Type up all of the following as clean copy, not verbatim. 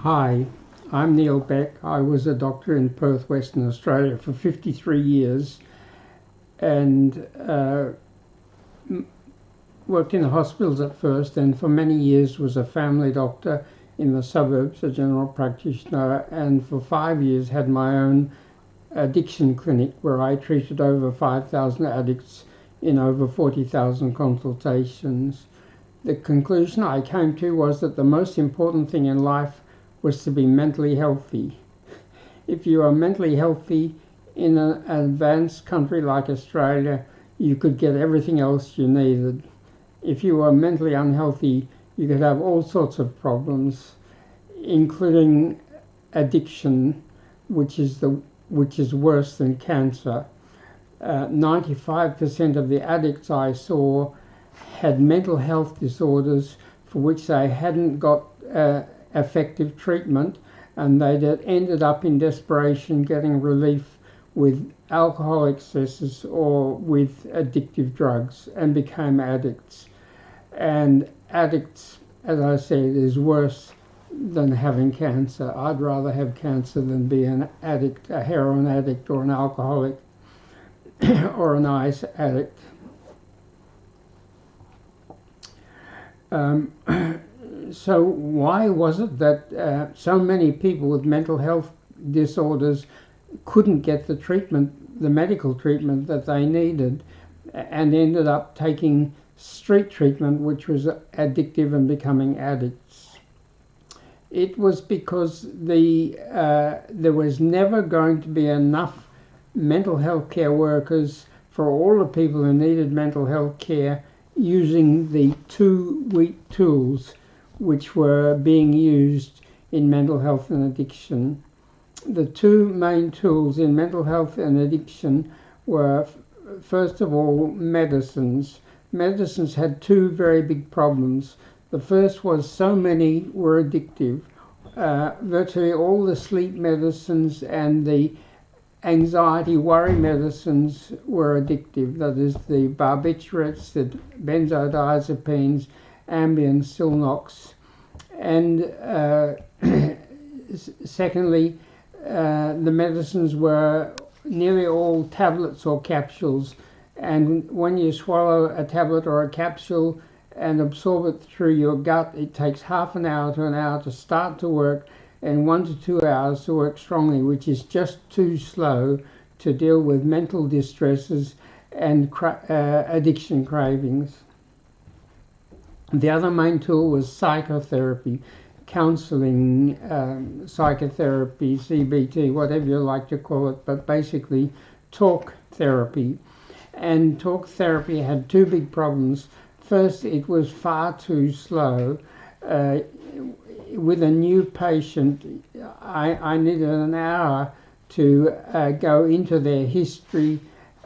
Hi, I'm Neil Beck. I was a doctor in Perth, Western Australia for 53 years and worked in the hospitals at first, and for many years was a family doctor in the suburbs, a general practitioner, and for 5 years had my own addiction clinic where I treated over 5,000 addicts in over 40,000 consultations. The conclusion I came to was that the most important thing in life was to be mentally healthy. If you are mentally healthy in an advanced country like Australia, you could get everything else you needed. If you are mentally unhealthy, you could have all sorts of problems, including addiction, which is worse than cancer. 95% of the addicts I saw had mental health disorders for which they hadn't got effective treatment, and they ended up in desperation getting relief with alcohol excesses or with addictive drugs and became addicts. And addicts, as I said, is worse than having cancer. I'd rather have cancer than be an addict, a heroin addict or an alcoholic or an ice addict. So why was it that so many people with mental health disorders couldn't get the treatment, the medical treatment that they needed, and ended up taking street treatment, which was addictive and becoming addicts? It was because there was never going to be enough mental health care workers for all the people who needed mental health care using the two weak tools which were being used in mental health and addiction. The two main tools in mental health and addiction were, first of all, medicines. Medicines had two very big problems. The first was so many were addictive. Virtually all the sleep medicines and the anxiety worry medicines were addictive. That is, the barbiturates, the benzodiazepines, Ambien, Silnox, and secondly, the medicines were nearly all tablets or capsules, and when you swallow a tablet or a capsule and absorb it through your gut, it takes half an hour to an hour to start to work and 1 to 2 hours to work strongly, which is just too slow to deal with mental distresses and addiction cravings. The other main tool was psychotherapy, counseling, psychotherapy, CBT, whatever you like to call it, but basically talk therapy. And talk therapy had two big problems. First, it was far too slow. With a new patient, I needed an hour to go into their history,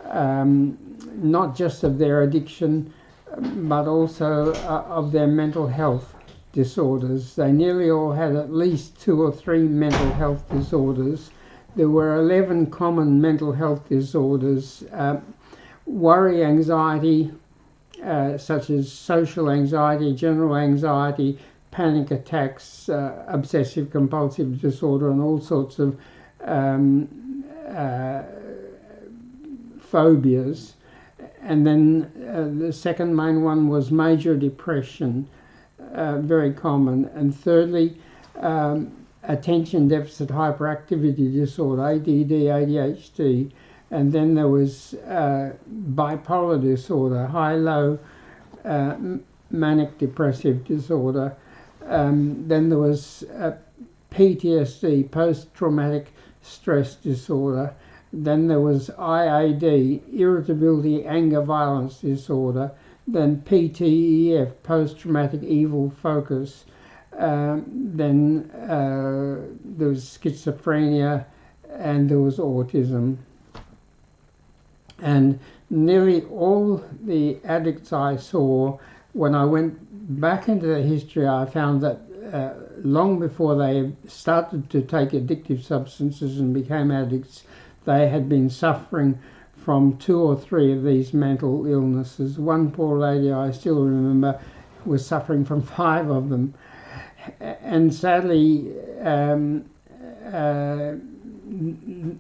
not just of their addiction, but also of their mental health disorders. They nearly all had at least 2 or 3 mental health disorders. There were 11 common mental health disorders. Worry, anxiety, such as social anxiety, general anxiety, panic attacks, obsessive compulsive disorder, and all sorts of phobias. And then the second main one was major depression, very common. And thirdly, attention deficit hyperactivity disorder, ADD, ADHD. And then there was bipolar disorder, high-low manic depressive disorder. Then there was PTSD, post-traumatic stress disorder. Then there was IAD, irritability, anger, violence disorder. Then PTEF, post-traumatic evil focus. Then there was schizophrenia, and there was autism. And nearly all the addicts I saw, when I went back into the history, I found that long before they started to take addictive substances and became addicts, they had been suffering from 2 or 3 of these mental illnesses. One poor lady I still remember was suffering from 5 of them. And sadly,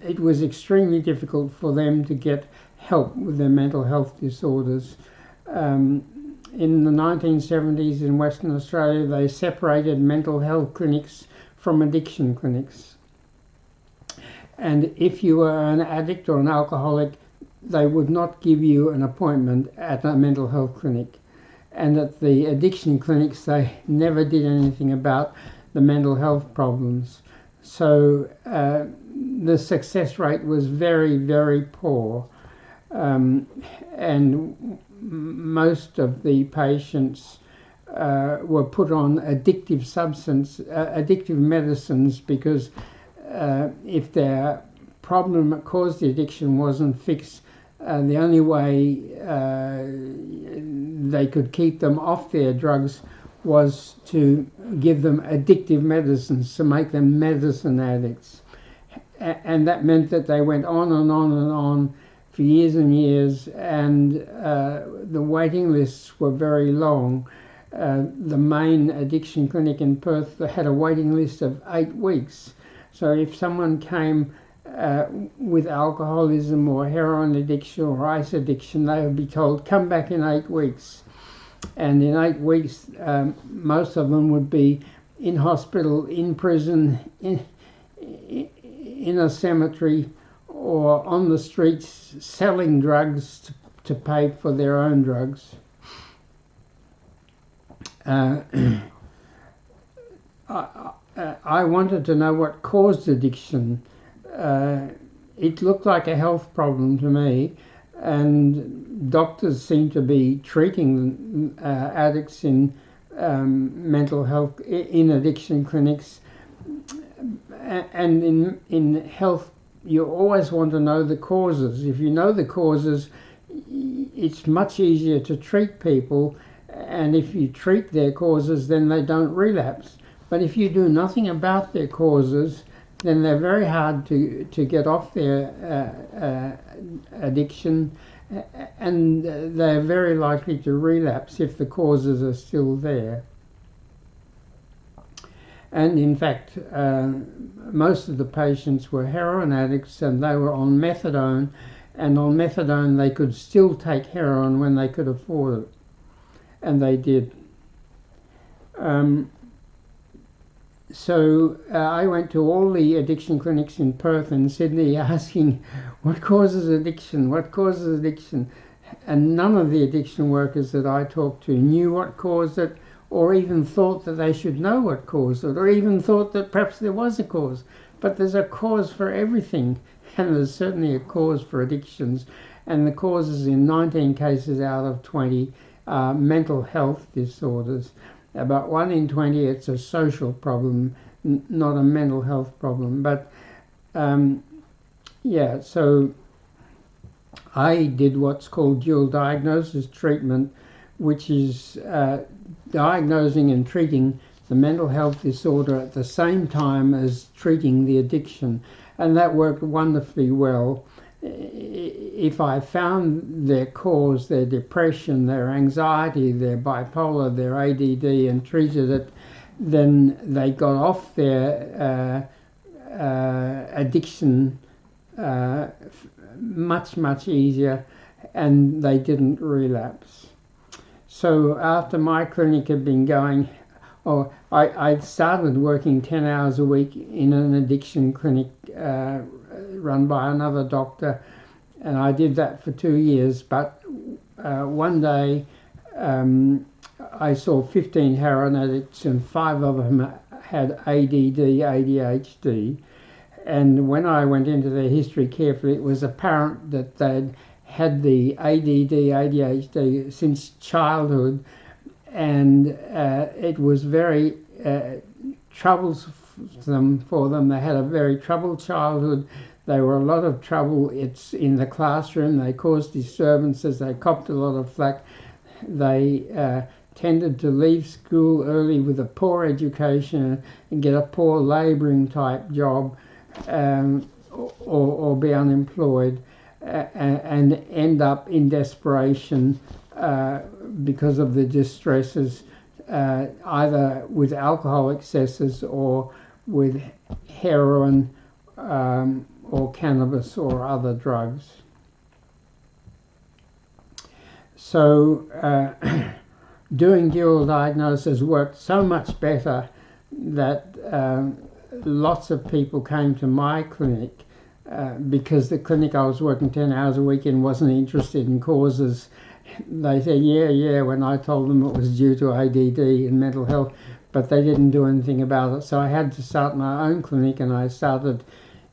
it was extremely difficult for them to get help with their mental health disorders. In the 1970s in Western Australia, they separated mental health clinics from addiction clinics. And if you were an addict or an alcoholic, they would not give you an appointment at a mental health clinic. And at the addiction clinics, they never did anything about the mental health problems. So the success rate was very, very poor. And most of the patients were put on addictive medicines, because if their problem that caused the addiction wasn't fixed, the only way they could keep them off their drugs was to give them addictive medicines to make them medicine addicts. And that meant that they went on and on and on for years and years, and the waiting lists were very long. The main addiction clinic in Perth had a waiting list of 8 weeks. So if someone came with alcoholism or heroin addiction or ice addiction, they would be told, come back in 8 weeks. And in 8 weeks, most of them would be in hospital, in prison, in a cemetery, or on the streets selling drugs to pay for their own drugs. I wanted to know what caused addiction. It looked like a health problem to me, and doctors seem to be treating addicts in mental health, in addiction clinics. And in health, you always want to know the causes. If you know the causes, it's much easier to treat people, and if you treat their causes, then they don't relapse. But if you do nothing about their causes, then they're very hard to get off their addiction, and they're very likely to relapse if the causes are still there. And in fact, most of the patients were heroin addicts, and they were on methadone, and on methadone they could still take heroin when they could afford it, and they did. So I went to all the addiction clinics in Perth and Sydney asking, what causes addiction? What causes addiction? And none of the addiction workers that I talked to knew what caused it, or even thought that they should know what caused it, or even thought that perhaps there was a cause. But there's a cause for everything, and there's certainly a cause for addictions. And the causes in 19 cases out of 20 are mental health disorders. About 1 in 20, it's a social problem, not a mental health problem. But yeah, so I did what's called dual diagnosis treatment, which is diagnosing and treating the mental health disorder at the same time as treating the addiction. And that worked wonderfully well. If I found their cause, their depression, their anxiety, their bipolar, their ADD, and treated it, then they got off their addiction much easier, and they didn't relapse. So after my clinic had been going, I started working 10 hours a week in an addiction clinic run by another doctor, and I did that for 2 years. But one day I saw 15 heroin addicts, and 5 of them had ADD, ADHD. And when I went into their history carefully, it was apparent that they'd had the ADD, ADHD since childhood, and it was very troublesome for them. They had a very troubled childhood. They were a lot of trouble. It's in the classroom. They caused disturbances. They copped a lot of flack. They tended to leave school early with a poor education and get a poor labouring type job, or be unemployed, and end up in desperation because of the distresses either with alcohol excesses or with heroin or cannabis or other drugs. So doing dual diagnosis worked so much better that lots of people came to my clinic because the clinic I was working 10 hours a week in wasn't interested in causes. They said, yeah, when I told them it was due to ADD and mental health, but they didn't do anything about it. So I had to start my own clinic, and I started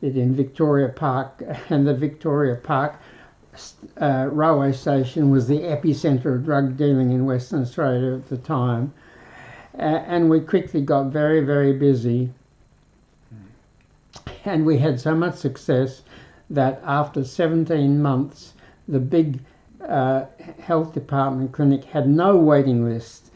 it in Victoria Park, and the Victoria Park railway station was the epicentre of drug dealing in Western Australia at the time. And we quickly got very, very busy. And we had so much success that after 17 months, the big health department clinic had no waiting list,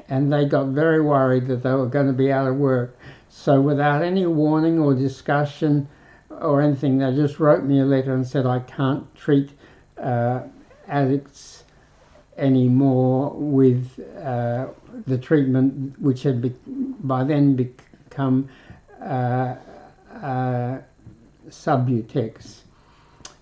and they got very worried that they were going to be out of work. So without any warning or discussion or anything, they just wrote me a letter and said, I can't treat addicts anymore with the treatment which had by then become Subutex.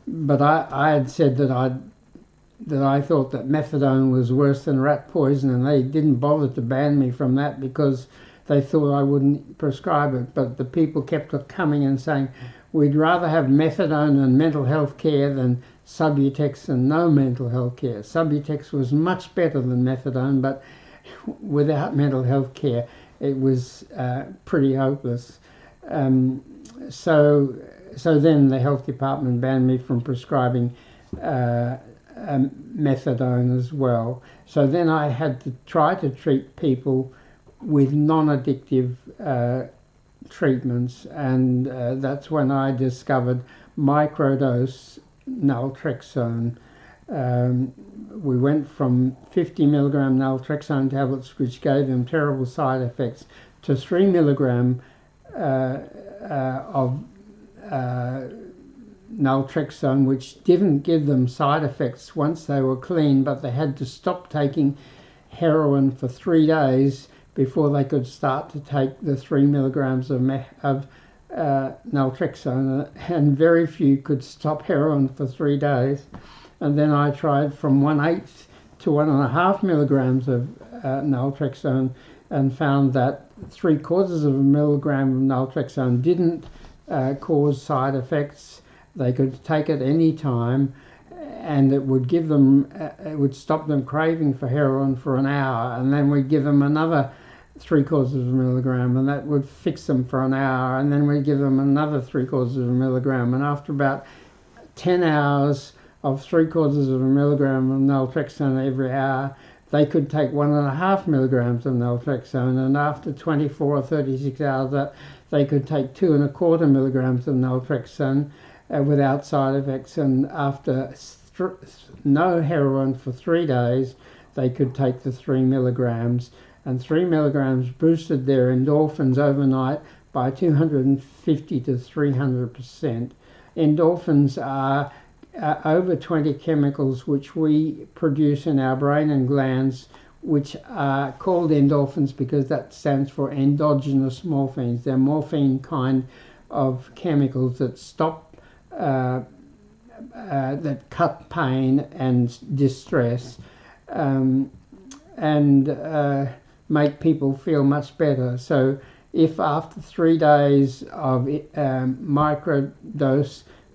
But I had said that I thought that methadone was worse than rat poison, and they didn't bother to ban me from that because they thought I wouldn't prescribe it. But the people kept coming and saying, we'd rather have methadone and mental health care than Subutex and no mental health care. Subutex was much better than methadone, but without mental health care it was pretty hopeless. So then the health department banned me from prescribing methadone as well. So then I had to try to treat people with non-addictive treatments, and that's when I discovered microdose naltrexone. We went from 50 milligram naltrexone tablets, which gave them terrible side effects, to 3 milligram of naltrexone, which didn't give them side effects once they were clean, but they had to stop taking heroin for 3 days before they could start to take the 3 milligrams of naltrexone, and very few could stop heroin for 3 days. And then I tried from 1/8 to 1.5 milligrams of naltrexone and found that 3/4 of a milligram of naltrexone didn't cause side effects. They could take it any time, and it would give them, it would stop them craving for heroin for an hour, and then we'd give them another 3/4 of a milligram, and that would fix them for an hour, and then we'd give them another 3/4 of a milligram, and after about 10 hours of 3/4 of a milligram of naltrexone every hour, they could take 1.5 milligrams of naltrexone, and after 24 or 36 hours, they could take 2.25 milligrams of naltrexone without side effects, and after no heroin for 3 days, they could take the 3 milligrams, and 3 milligrams boosted their endorphins overnight by 250 to 300%. Endorphins are over 20 chemicals which we produce in our brain and glands, which are called endorphins because that stands for endogenous morphines. They're morphine kind of chemicals that stop, that cut pain and distress, and make people feel much better. So if after 3 days of microdose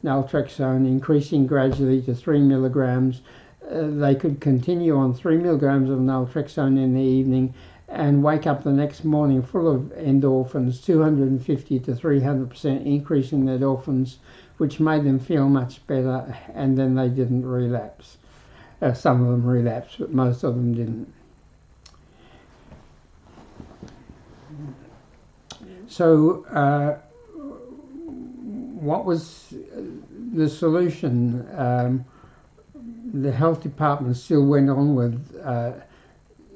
naltrexone, increasing gradually to 3 milligrams, they could continue on 3 milligrams of naltrexone in the evening and wake up the next morning full of endorphins, 250 to 300% increase in endorphins, which made them feel much better, and then they didn't relapse. Some of them relapsed, but most of them didn't. So what was the solution? The health department still went on with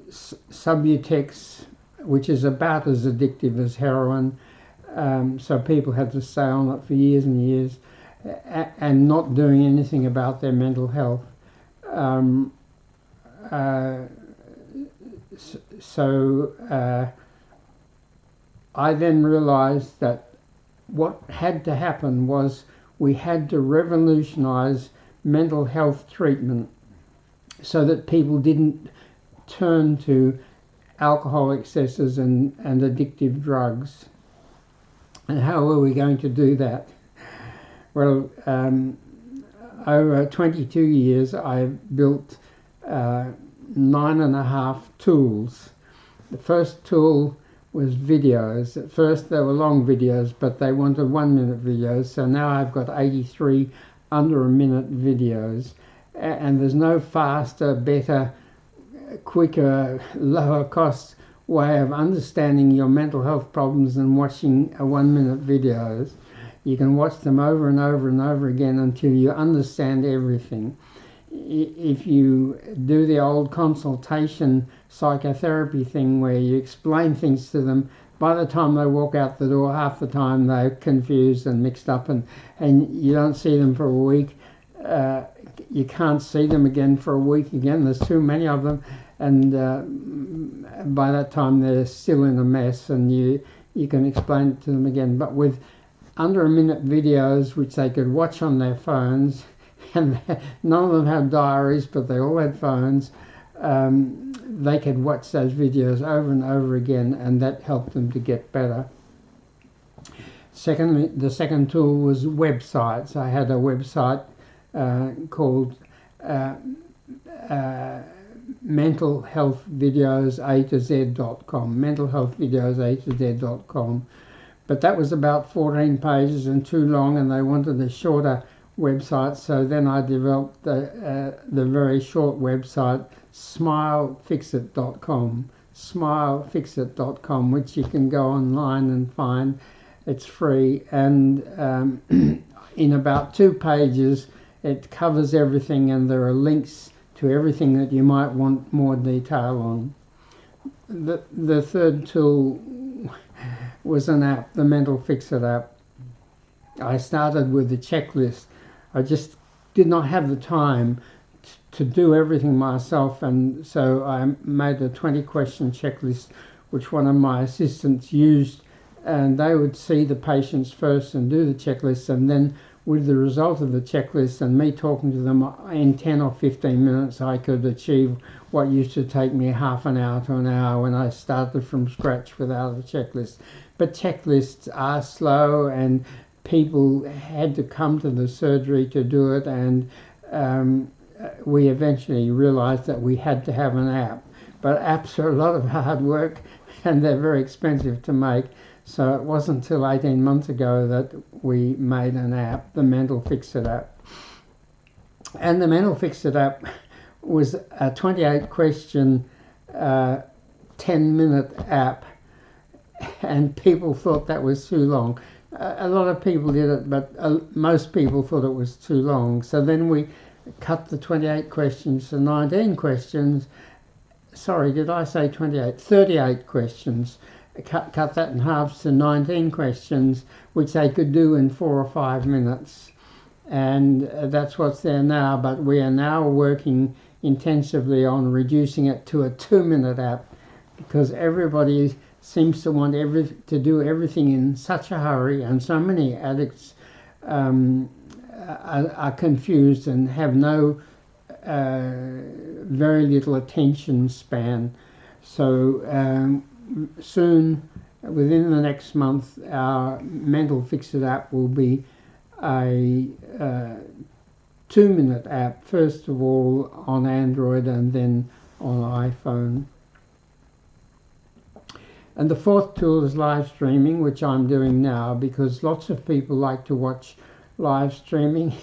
Subutex, which is about as addictive as heroin, so people had to stay on it for years and years, and not doing anything about their mental health. So I then realized that what had to happen was we had to revolutionize mental health treatment so that people didn't turn to alcohol excesses and addictive drugs. And how are we going to do that? Well, over 22 years I've built 9.5 tools. The first tool was videos. At first they were long videos, but they wanted 1 minute videos, so now I've got 83 under a minute videos. And there's no faster, better, quicker, lower cost way of understanding your mental health problems than watching a 1 minute videos. You can watch them over and over and over again until you understand everything. If you do the old consultation psychotherapy thing where you explain things to them, by the time they walk out the door, half the time they're confused and mixed up, and you don't see them for a week. You can't see them again for a week again. There's too many of them, and by that time they're still in a mess, and you can explain it to them again. But with under a minute videos, which they could watch on their phones, and none of them had diaries, but they all had phones, they could watch those videos over and over again, and that helped them to get better. Secondly, the second tool was websites. I had a website called mentalhealthvideos.a-to-z.com, mentalhealthvideos.a-to-z.com. But that was about 14 pages and too long, and they wanted a shorter website, so then I developed the very short website smilefixit.com, smilefixit.com, which you can go online and find. It's free, and in about 2 pages it covers everything, and there are links to everything that you might want more detail on. The third tool was an app, the Mental Fix-It app. I started with the checklist. I just did not have the time to do everything myself, and so I made a 20-question checklist which one of my assistants used, and they would see the patients first and do the checklist, and then with the result of the checklist and me talking to them in 10 or 15 minutes, I could achieve what used to take me half an hour to an hour when I started from scratch without a checklist. But checklists are slow, and people had to come to the surgery to do it, and we eventually realized that we had to have an app. But apps are a lot of hard work, and they're very expensive to make. So it wasn't until 18 months ago that we made an app, the Mental Fix-It app. And the Mental Fix-It app was a 28-question, 10-minute app, and people thought that was too long. A lot of people did it, but most people thought it was too long. So then we cut the 28 questions to 19 questions. Sorry, did I say 28? 38 questions. Cut that in half to 19 questions, which they could do in 4 or 5 minutes. And that's what's there now, but we are now working intensively on reducing it to a 2-minute app, because everybody seems to want to do everything in such a hurry, and so many addicts are confused and have no very little attention span. So soon, within the next month, our Mental Fix-It app will be a 2-minute app, first of all on Android and then on iPhone. And the fourth tool is live streaming, which I'm doing now because lots of people like to watch live streaming.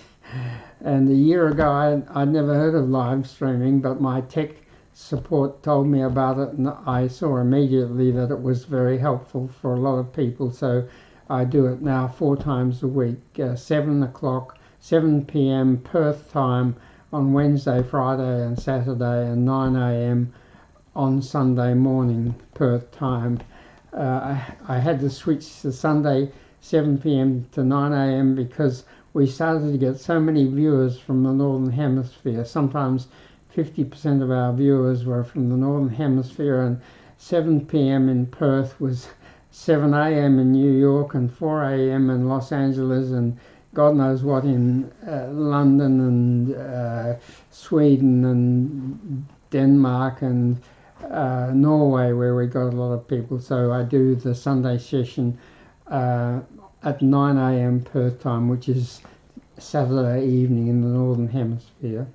And a year ago I'd never heard of live streaming, but my tech support told me about it, and I saw immediately that it was very helpful for a lot of people. So I do it now 4 times a week, 7 p.m. Perth time on Wednesday, Friday and Saturday, and 9 a.m. on Sunday morning Perth time. I had to switch to Sunday 7 p.m. to 9 a.m. because we started to get so many viewers from the Northern Hemisphere. Sometimes 50% of our viewers were from the Northern Hemisphere, and 7 p.m. in Perth was 7 a.m. in New York and 4 a.m. in Los Angeles and God knows what in London and Sweden and Denmark and Norway, where we got a lot of people. So I do the Sunday session at 9 a.m. Perth time, which is Saturday evening in the Northern Hemisphere.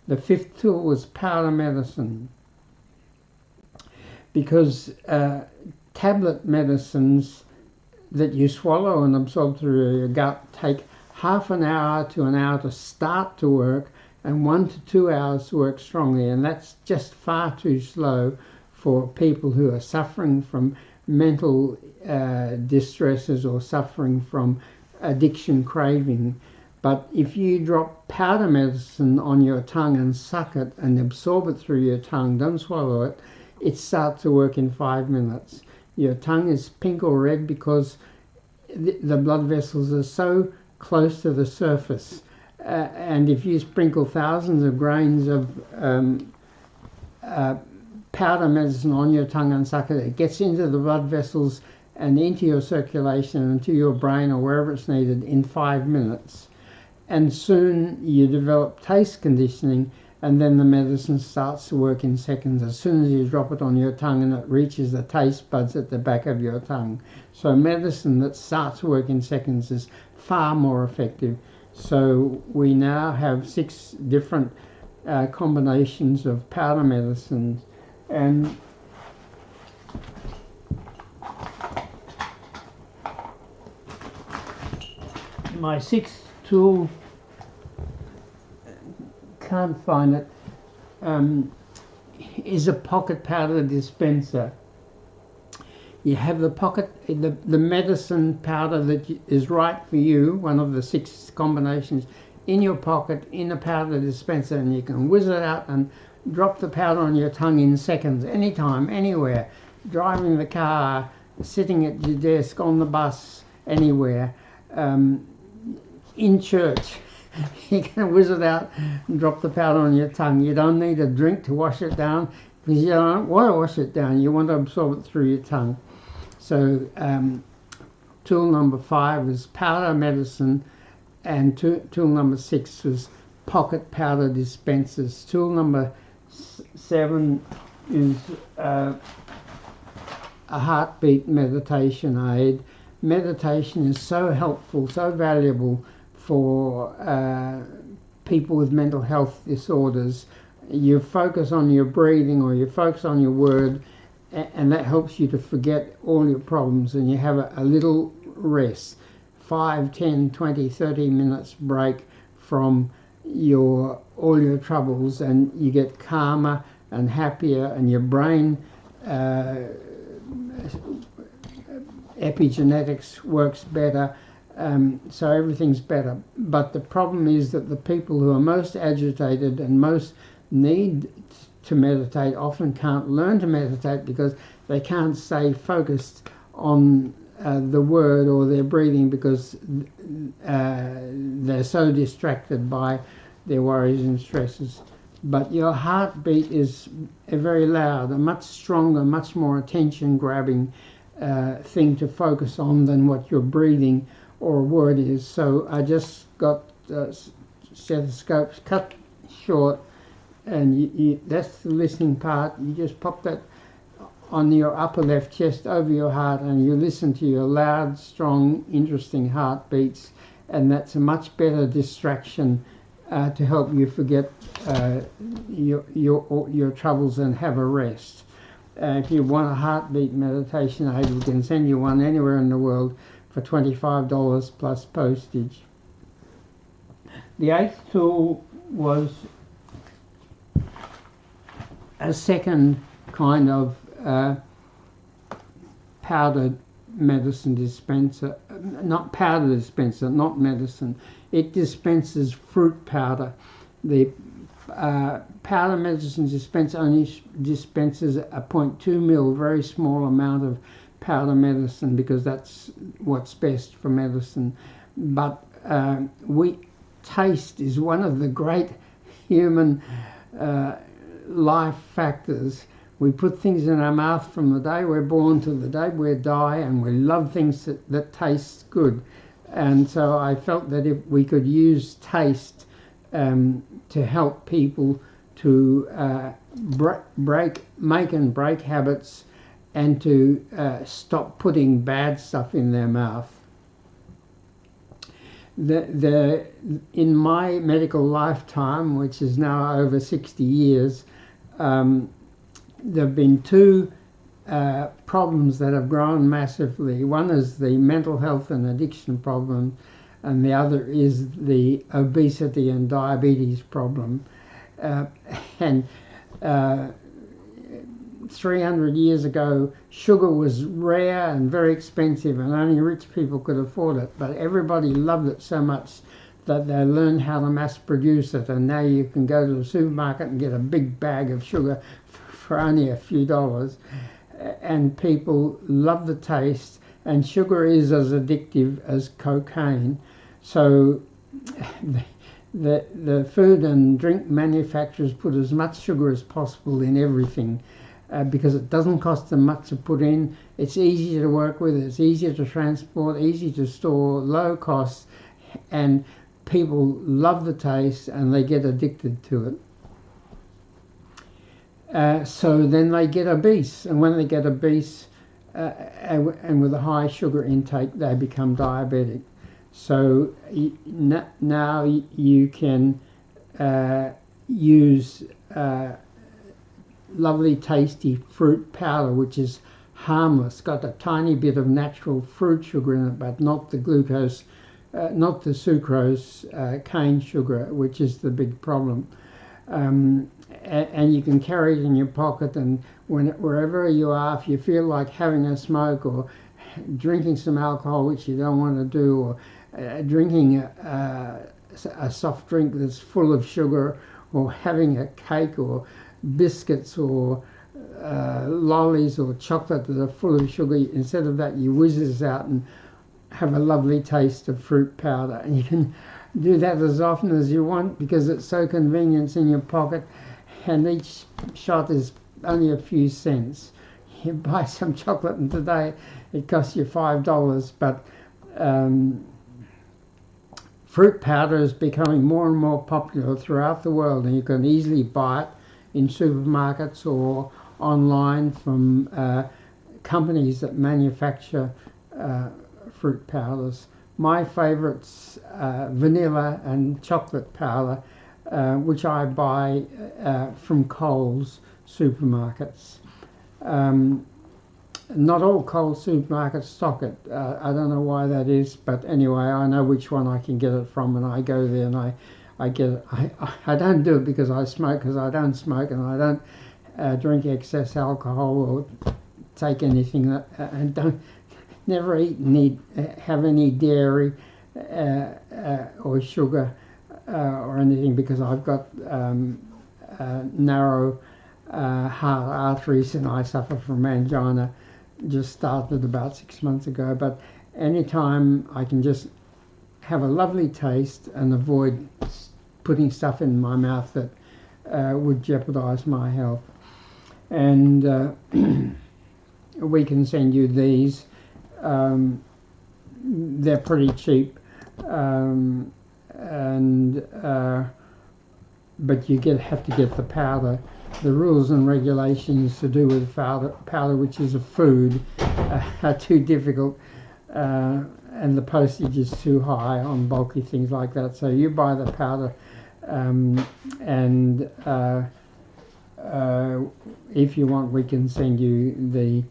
The fifth tool was powder medicine, because tablet medicines that you swallow and absorb through your gut take half an hour to an hour to start to work and 1 to 2 hours to work strongly, and that's just far too slow for people who are suffering from mental distresses or suffering from addiction craving. But if you drop powder medicine on your tongue and suck it and absorb it through your tongue, don't swallow it, it starts to work in 5 minutes. Your tongue is pink or red because the blood vessels are so close to the surface. And if you sprinkle thousands of grains of powder medicine on your tongue and suck it, it gets into the blood vessels and into your circulation and to your brain or wherever it's needed in 5 minutes. And soon you develop taste conditioning, and then the medicine starts to work in seconds as soon as you drop it on your tongue and it reaches the taste buds at the back of your tongue. So medicine that starts to work in seconds is far more effective. So we now have 6 different combinations of powder medicines, and my 6th tool, can't find it, is a pocket powder dispenser. You have the medicine powder that is right for you, one of the 6 combinations, in your pocket in a powder dispenser, and you can whiz it out and drop the powder on your tongue in seconds, anytime, anywhere, driving the car, sitting at your desk, on the bus, anywhere, in church. You can whiz it out and drop the powder on your tongue. You don't need a drink to wash it down, because you don't want to wash it down. You want to absorb it through your tongue. So tool number 5 is powder medicine, and tool number 6 was pocket powder dispensers. Tool number 7 is a heartbeat meditation aid. Meditation is so helpful, so valuable for people with mental health disorders. You focus on your breathing or you focus on your word, and that helps you to forget all your problems, and you have a little rest. 5, 10, 20, 30 minutes break from all your troubles, and you get calmer and happier, and your brain epigenetics works better, so everything's better. But the problem is that the people who are most agitated and most need to meditate often can't learn to meditate because they can't stay focused on the word or their breathing, because they're so distracted by their worries and stresses. But your heartbeat is a very loud, a much stronger, much more attention-grabbing thing to focus on than what your breathing or word is. So I just got stethoscopes cut short, and that's the listening part. You just pop that on your upper left chest over your heart, and you listen to your loud, strong, interesting heartbeats, and that's a much better distraction to help you forget your troubles and have a rest. If you want a heartbeat meditation aid, we can send you one anywhere in the world for $25 plus postage. The 8th tool was a second kind of powdered medicine dispenser, not powder dispenser, not medicine. It dispenses fruit powder. The powder medicine dispenser only dispenses a 0.2 ml, very small amount of powder medicine, because that's what's best for medicine. But taste is one of the great human life factors. We put things in our mouth from the day we're born to the day we die, and we love things that taste good. And so I felt that if we could use taste to help people to make and break habits, and to stop putting bad stuff in their mouth. In my medical lifetime, which is now over 60 years, there have been two problems that have grown massively. One is the mental health and addiction problem, and the other is the obesity and diabetes problem. And 300 years ago, sugar was rare and very expensive, and only rich people could afford it. But everybody loved it so much that they learned how to mass produce it, and now you can go to the supermarket and get a big bag of sugar for only a few dollars. And people love the taste, and sugar is as addictive as cocaine. So the food and drink manufacturers put as much sugar as possible in everything, because it doesn't cost them much to put in. It's easy to work with, it's easier to transport, easy to store, low cost, and people love the taste and they get addicted to it. So then they get obese, and when they get obese and with a high sugar intake, they become diabetic. So now you can use lovely tasty fruit powder, which is harmless, got a tiny bit of natural fruit sugar in it, but not the glucose, not the sucrose, cane sugar, which is the big problem. And you can carry it in your pocket, and wherever you are, if you feel like having a smoke or drinking some alcohol, which you don't want to do, or drinking a soft drink that's full of sugar, or having a cake or biscuits or lollies or chocolate that are full of sugar, instead of that you whiz this out and have a lovely taste of fruit powder. And you can do that as often as you want, because it's so convenient. It's in your pocket, and each shot is only a few cents. You buy some chocolate, and today it costs you $5, but fruit powder is becoming more and more popular throughout the world, and you can easily buy it in supermarkets or online from companies that manufacture fruit powders. My favourite's vanilla and chocolate powder, which I buy from Coles supermarkets. Not all Coles supermarkets stock it. I don't know why that is, but anyway, I know which one I can get it from, and I go there and I get it. I don't do it because I smoke, because I don't smoke, and I don't drink excess alcohol or take anything that, and don't never eat have any dairy or sugar or anything, because I've got narrow heart arteries, and I suffer from angina. Just started about 6 months ago, but anytime I can just have a lovely taste and avoid putting stuff in my mouth that would jeopardize my health. And we can send you these. They're pretty cheap, but you have to get the powder. The rules and regulations to do with powder, which is a food, are too difficult, and the postage is too high on bulky things like that. So you buy the powder, and if you want, we can send you the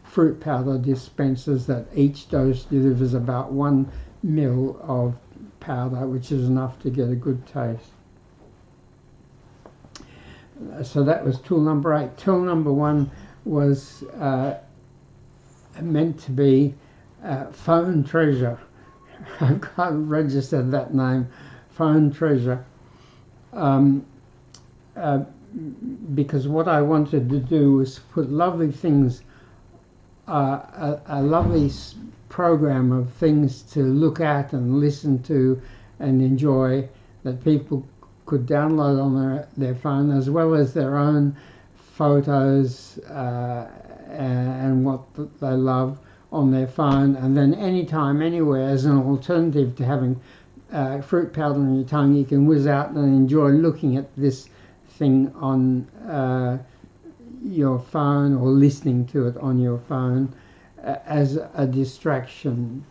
fruit powder dispensers that each dose delivers about 1 ml of powder, which is enough to get a good taste. So that was tool number 8. Tool number 1 was meant to be phone treasure. I've got registered that name, phone treasure, because what I wanted to do was put lovely things, a lovely program of things to look at and listen to and enjoy that people could download on their phone, as well as their own photos and what they love on their phone, and then anytime, anywhere, as an alternative to having fruit powder on your tongue, you can whiz out and enjoy looking at this thing on your phone or listening to it on your phone as a distraction.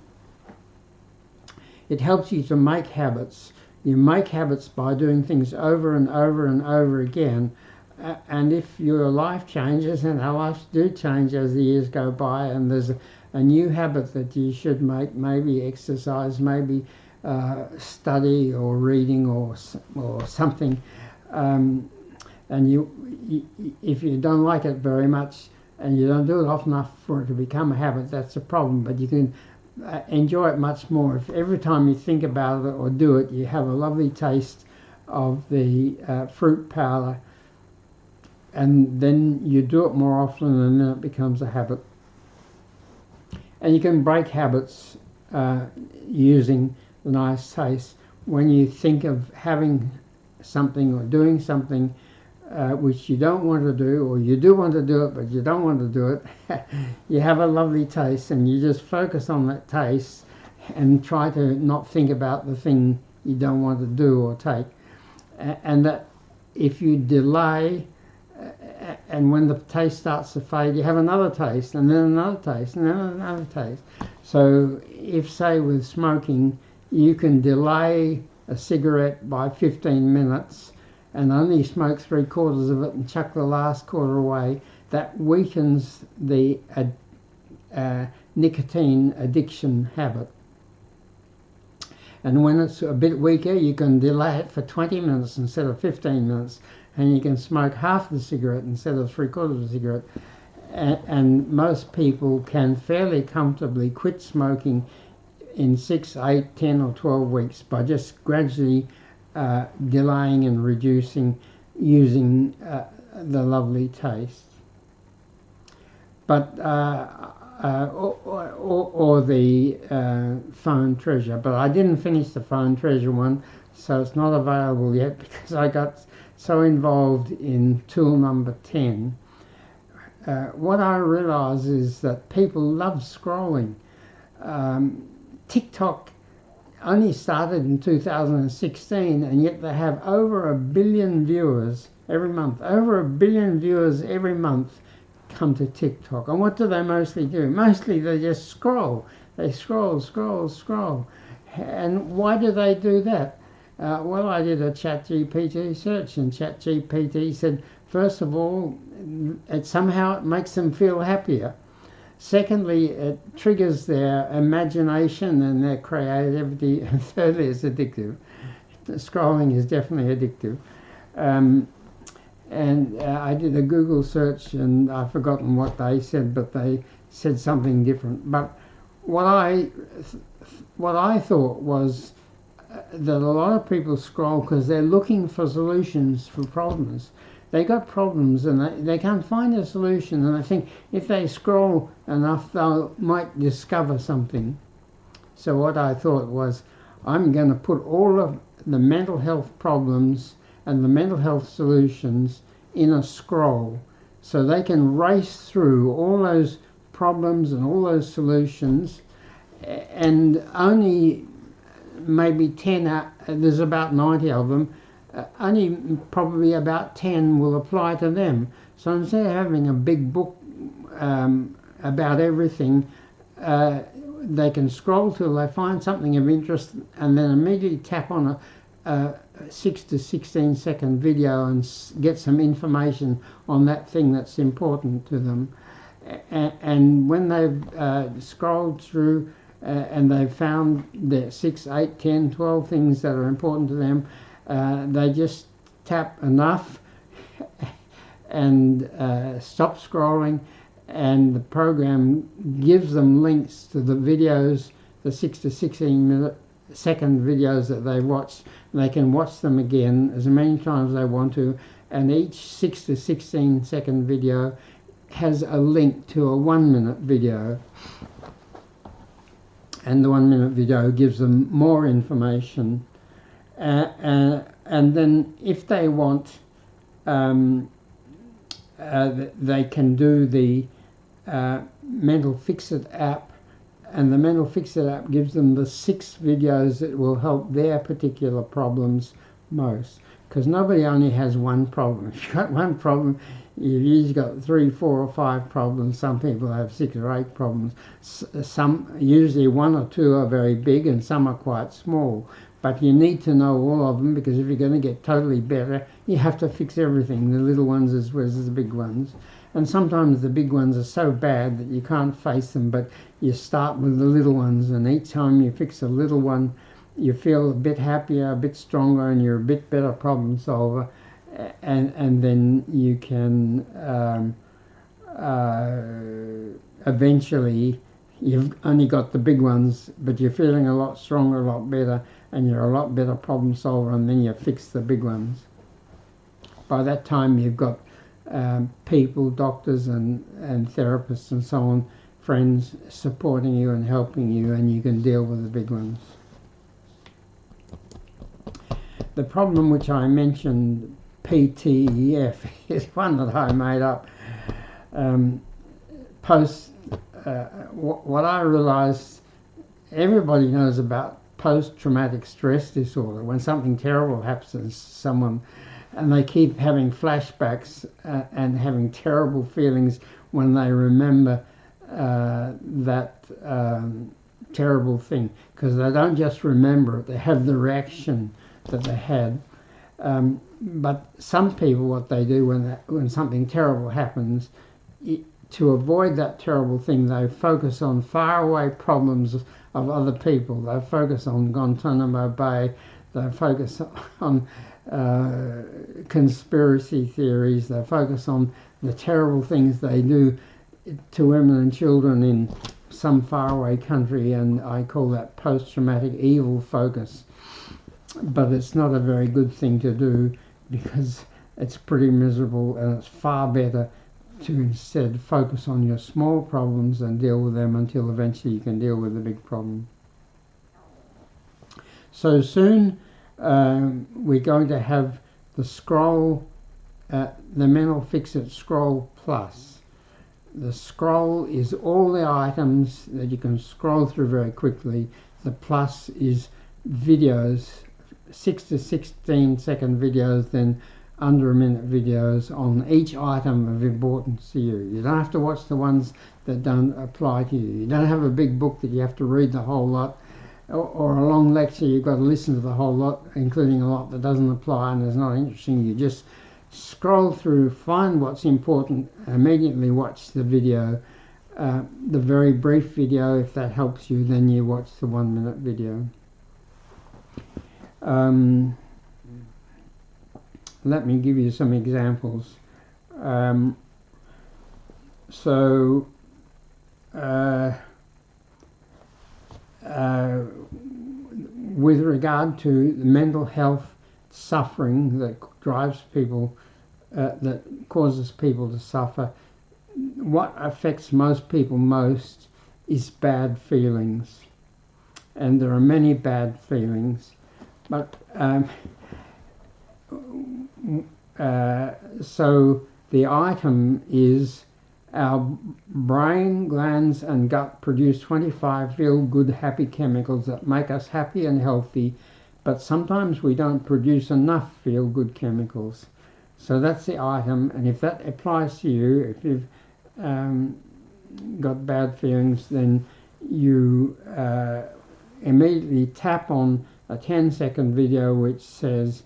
It helps you to make habits. You make habits by doing things over and over and over again. And if your life changes, and our lives do change as the years go by, and there's a new habit that you should make, maybe exercise, maybe study or reading or something, and if you don't like it very much and you don't do it often enough for it to become a habit, that's a problem. But you can enjoy it much more if every time you think about it or do it, you have a lovely taste of the fruit powder, and then you do it more often, and then it becomes a habit. And you can break habits using the nice taste. When you think of having something or doing something which you don't want to do, or you do want to do it but you don't want to do it, you have a lovely taste, and you just focus on that taste and try to not think about the thing you don't want to do or take. And that if you delay, and when the taste starts to fade, you have another taste, and then another taste, and then another taste. So if, say, with smoking, you can delay a cigarette by 15 minutes and only smoke 3/4 of it and chuck the last quarter away, that weakens the nicotine addiction habit. And when it's a bit weaker, you can delay it for 20 minutes instead of 15 minutes, and you can smoke half the cigarette instead of 3/4 of the cigarette. And most people can fairly comfortably quit smoking in 6, 8, 10 or 12 weeks by just gradually delaying and reducing, using the lovely taste. But or the phone treasure. But I didn't finish the phone treasure one, so it's not available yet because I got so involved in tool number 10. What I realize is that people love scrolling. TikTok only started in 2016, and yet they have over 1 billion viewers every month. Over 1 billion viewers every month come to TikTok. And what do they mostly do? Mostly they just scroll. They scroll. And why do they do that? Well, I did a ChatGPT search, and ChatGPT said, first of all, it makes them feel happier. Secondly, it triggers their imagination and their creativity. And thirdly, it's addictive. Scrolling is definitely addictive. I did a Google search, and I've forgotten what they said, but they said something different. But what I thought was that a lot of people scroll because they're looking for solutions for problems. They got problems and they can't find a solution, and I think if they scroll enough, they might discover something. So what I thought was, I'm going to put all of the mental health problems and the mental health solutions in a scroll, so they can race through all those problems and all those solutions, and only maybe 10, there's about 90 of them, only probably about 10 will apply to them. So instead of having a big book about everything, they can scroll till they find something of interest, and then immediately tap on a 6 to 16 second video and get some information on that thing that's important to them. And when they've scrolled through and they've found the 6, 8, 10, 12 things that are important to them, they just tap enough and stop scrolling, and the program gives them links to the videos, the 6 to 16 second videos that they watched. They can watch them again as many times as they want to, and each 6 to 16 second video has a link to a 1 minute video, and the 1 minute video gives them more information. And then if they want, they can do the Mental Fix-It app, and the Mental Fix-It app gives them the 6 videos that will help their particular problems most. Because nobody only has one problem. If you've got one problem, you've usually got 3, 4 or 5 problems. Some people have 6 or 8 problems. Some, usually 1 or 2 are very big and some are quite small. But you need to know all of them, because if you're going to get totally better, you have to fix everything, the little ones as well as the big ones. And sometimes the big ones are so bad that you can't face them, but you start with the little ones, and each time you fix a little one, you feel a bit happier, a bit stronger, and you're a bit better problem solver. And then you can eventually, you've only got the big ones, but you're feeling a lot stronger, a lot better, and you're a lot better problem solver, and then you fix the big ones. By that time you've got people, doctors and therapists and so on, friends supporting you and helping you, and you can deal with the big ones. The problem which I mentioned, PTEF, is one that I made up. What I realized, everybody knows about post-traumatic stress disorder, when something terrible happens to someone and they keep having flashbacks and having terrible feelings when they remember that terrible thing, because they don't just remember it, they have the reaction that they had. But some people, what they do when something terrible happens, to avoid that terrible thing, they focus on faraway problems of other people. They focus on Guantanamo Bay, they focus on conspiracy theories, they focus on the terrible things they do to women and children in some faraway country, and I call that post-traumatic evil focus. But it's not a very good thing to do, because it's pretty miserable, and it's far better to instead focus on your small problems and deal with them until eventually you can deal with the big problem. So soon we're going to have the Scroll, the Mental Fix-It Scroll Plus. The Scroll is all the items that you can scroll through very quickly. The Plus is videos, 6 to 16 second videos, then under a minute videos on each item of importance to you. You don't have to watch the ones that don't apply to you. You don't have a big book that you have to read the whole lot, or a long lecture you've got to listen to the whole lot, including a lot that doesn't apply and is not interesting. You just scroll through, find what's important, immediately watch the video, the very brief video. If that helps you, then you watch the 1 minute video. Let me give you some examples. With regard to the mental health suffering that drives people, that causes people to suffer, what affects most people most is bad feelings. And there are many bad feelings, but so the item is our brain, glands and gut produce 25 feel-good happy chemicals that make us happy and healthy, but sometimes we don't produce enough feel-good chemicals. So that's the item, and if that applies to you, if you've got bad feelings, then you immediately tap on a 10-second video which says,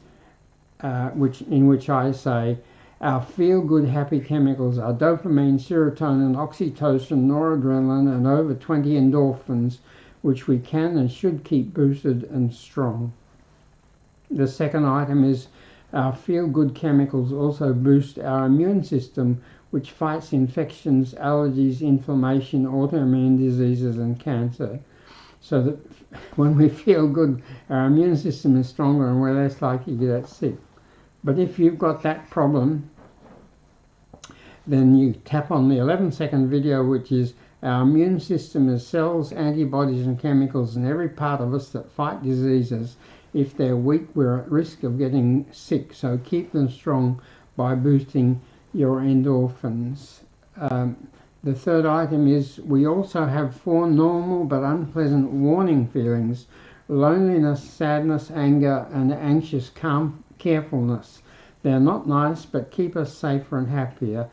in which I say, our feel-good happy chemicals are dopamine, serotonin, oxytocin, noradrenaline, and over 20 endorphins, which we can and should keep boosted and strong. The second item is our feel-good chemicals also boost our immune system, which fights infections, allergies, inflammation, autoimmune diseases, and cancer. So that when we feel good, our immune system is stronger and we're less likely to get sick. But if you've got that problem, then you tap on the 11-second video, which is Our immune system is cells, antibodies and chemicals in every part of us that fight diseases. If they're weak, we're at risk of getting sick, so keep them strong by boosting your endorphins. The third item is we also have 4 normal but unpleasant warning feelings: loneliness, sadness, anger and anxious carefulness. They're not nice, but keep us safer and happier.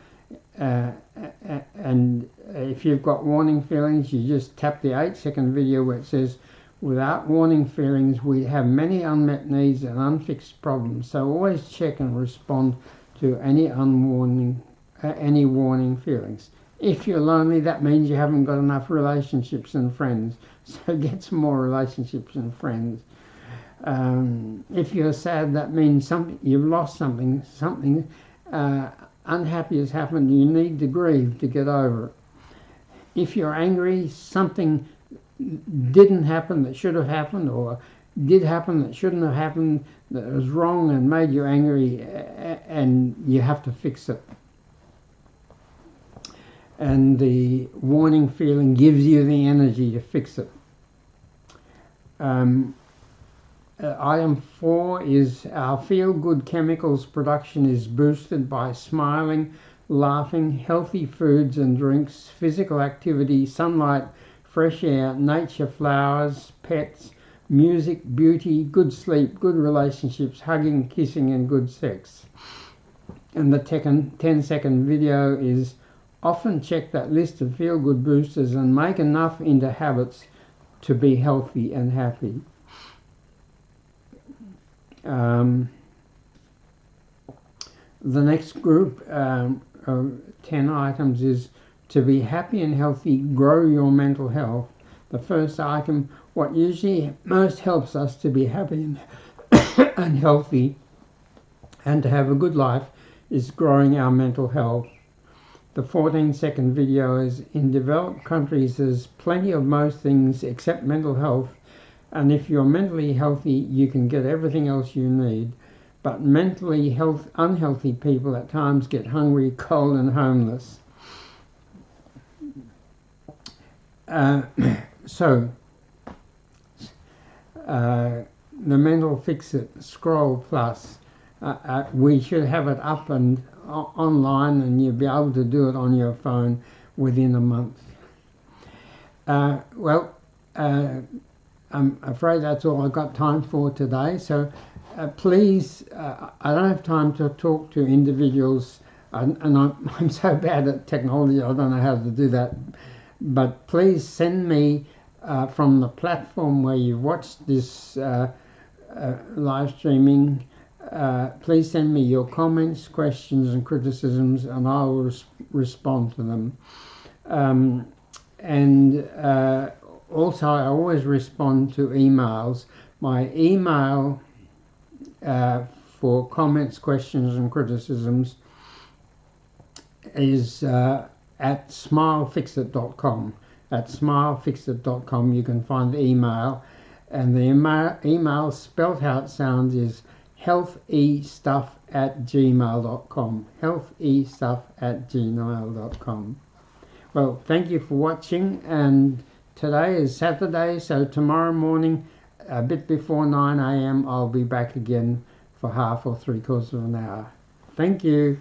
And if you've got warning feelings, you just tap the 8-second video where it says, without warning feelings, we have many unmet needs and unfixed problems. So always check and respond to any warning feelings. If you're lonely, that means you haven't got enough relationships and friends. So get some more relationships and friends. If you're sad, that means you've lost something unhappy has happened. You need to grieve to get over it. If you're angry, something didn't happen that should have happened, or did happen that shouldn't have happened, that was wrong and made you angry, and you have to fix it. And the warning feeling gives you the energy to fix it. Item 4 is our feel-good chemicals production is boosted by smiling, laughing, healthy foods and drinks, physical activity, sunlight, fresh air, nature, flowers, pets, music, beauty, good sleep, good relationships, hugging, kissing and good sex. And the 10-second video is often check that list of feel-good boosters and make enough into habits to be healthy and happy. The next group of 10 items is to be happy and healthy, grow your mental health. The first item, what usually most helps us to be happy and healthy and to have a good life, is growing our mental health. The 14-second video is, in developed countries there's plenty of most things except mental health, and if you're mentally healthy you can get everything else you need. But mentally unhealthy people at times get hungry, cold and homeless. The Mental Fix It Scroll Plus, we should have it up and online, and you'll be able to do it on your phone within a month. I'm afraid that's all I've got time for today. So please, I don't have time to talk to individuals, and I'm so bad at technology, I don't know how to do that. But please send me from the platform where you watched this live streaming, please send me your comments, questions and criticisms, and I will respond to them. Also, I always respond to emails. My email for comments, questions and criticisms is at smilefixit.com. At smilefixit.com you can find the email, and the email spelt how it sounds is healthestuff@gmail.com. healthestuff@gmail.com. Well, thank you for watching, and today is Saturday, so tomorrow morning, a bit before 9 a.m, I'll be back again for half or 3/4 of an hour. Thank you.